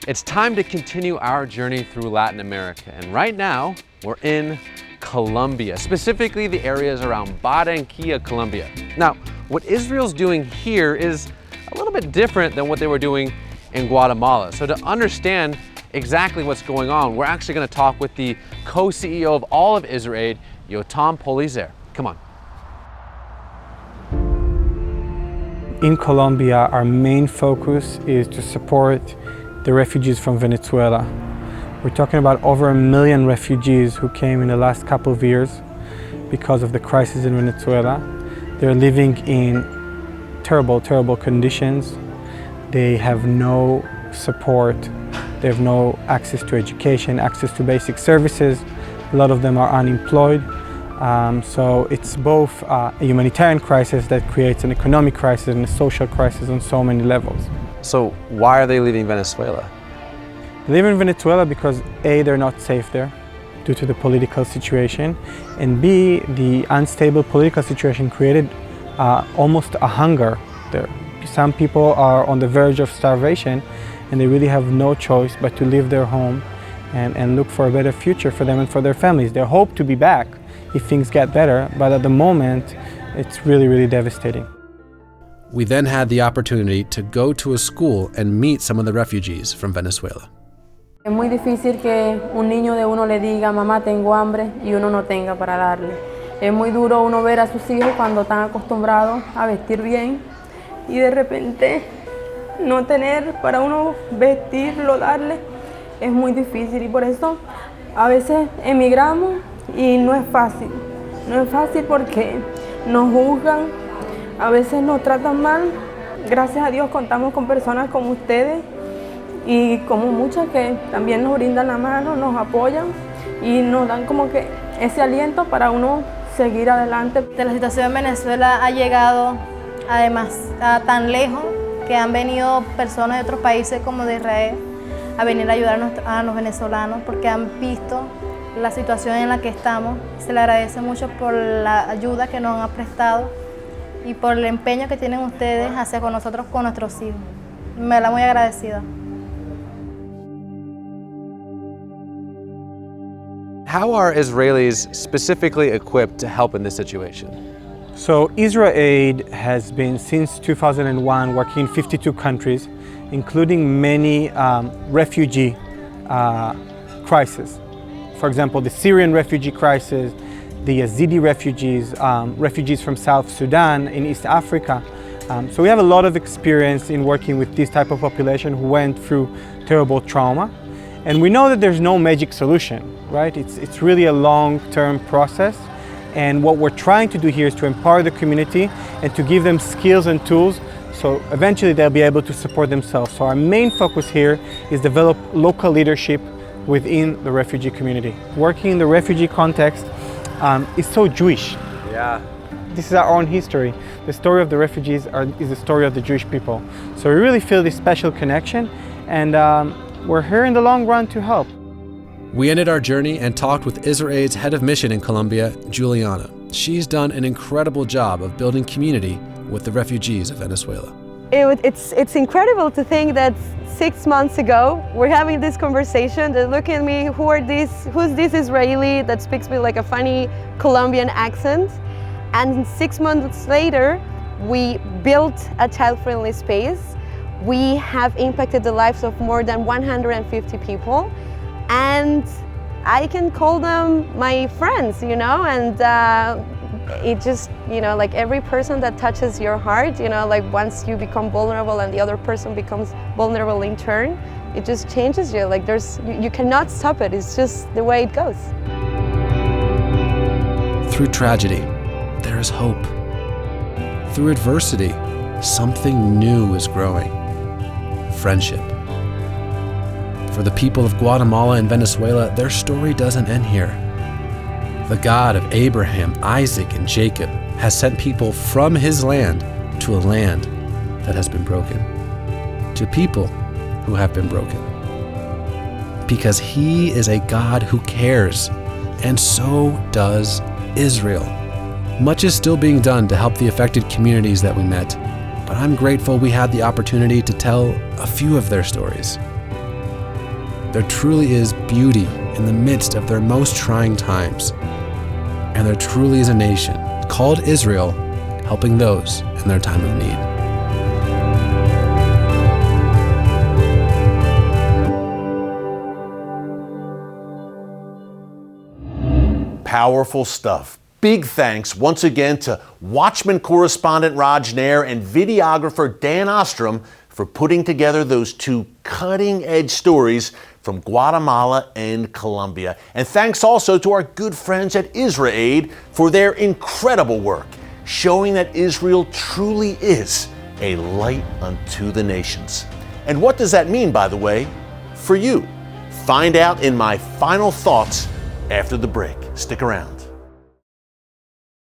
It's time to continue our journey through Latin America, and right now we're in Colombia, specifically the areas around Barranquilla, Colombia. Now, what Israel's doing here is a little bit different than what they were doing in Guatemala. So to understand exactly what's going on, we're actually going to talk with the co-CEO of all of Ezra Aid, Yotam Polizer. Come on. In Colombia, our main focus is to support the refugees from Venezuela. We're talking about over 1 million refugees who came in the last couple of years because of the crisis in Venezuela. They're living in terrible, terrible conditions. They have no support. They have no access to education, access to basic services. A lot of them are unemployed. So it's both a humanitarian crisis that creates an economic crisis and a social crisis on so many levels. So why are they leaving Venezuela? They live in Venezuela because A, they're not safe there due to the political situation, and B, the unstable political situation created almost a hunger there. Some people are on the verge of starvation and they really have no choice but to leave their home and look for a better future for them and for their families. They hope to be back if things get better, but at the moment it's really, really devastating. We then had the opportunity to go to a school and meet some of the refugees from Venezuela. Es muy difícil que un niño de uno le diga, mamá, tengo hambre, y uno no tenga para darle. Es muy duro uno ver a sus hijos cuando están acostumbrados a vestir bien y de repente no tener para uno vestirlo, darle, es muy difícil y por eso a veces emigramos y no es fácil. No es fácil porque nos juzgan, a veces nos tratan mal. Gracias a Dios contamos con personas como ustedes y como muchas que también nos brindan la mano, nos apoyan y nos dan como que ese aliento para uno seguir adelante. La situación en Venezuela ha llegado además a tan lejos que han venido personas de otros países como de Israel a venir a ayudar a los venezolanos porque han visto la situación en la que estamos. Se le agradece mucho por la ayuda que nos han prestado y por el empeño que tienen ustedes hacia con nosotros, con nuestros hijos. Me la muy agradecida. How are Israelis specifically equipped to help in this situation? So Ezra Aid has been since 2001 working in 52 countries, including many refugee crises. For example, the Syrian refugee crisis, the Yazidi refugees, refugees from South Sudan in East Africa. So we have a lot of experience in working with this type of population who went through terrible trauma. And we know that there's no magic solution, right? It's really a long-term process. And what we're trying to do here is to empower the community and to give them skills and tools so eventually they'll be able to support themselves. So our main focus here is develop local leadership within the refugee community. Working in the refugee context is so Jewish. Yeah. This is our own history. The story of the refugees is the story of the Jewish people. So we really feel this special connection, and we're here in the long run to help. We ended our journey and talked with Ezra Aid's head of mission in Colombia, Juliana. She's done an incredible job of building community with the refugees of Venezuela. It's incredible to think that 6 months ago we're having this conversation. They're looking at me, who's this Israeli that speaks with like a funny Colombian accent? And 6 months later, we built a child-friendly space. We have impacted the lives of more than 150 people. And I can call them my friends, you know, and it just, you know, like every person that touches your heart, you know, like once you become vulnerable and the other person becomes vulnerable in turn, it just changes you. Like you cannot stop it. It's just the way it goes. Through tragedy, there is hope. Through adversity, something new is growing. Friendship. For the people of Guatemala and Venezuela, their story doesn't end here. The God of Abraham, Isaac, and Jacob has sent people from his land to a land that has been broken, to people who have been broken. Because he is a God who cares, and so does Israel. Much is still being done to help the affected communities that we met, but I'm grateful we had the opportunity to tell a few of their stories. there truly is beauty in the midst of their most trying times. And there truly is a nation called Israel helping those in their time of need. Powerful stuff. Big thanks once again to Watchman correspondent Raj Nair and videographer Dan Ostrom for putting together those two cutting-edge stories from Guatemala and Colombia. And thanks also to our good friends at Ezra Aid for their incredible work, showing that Israel truly is a light unto the nations. And what does that mean, by the way, for you? Find out in my final thoughts after the break. Stick around.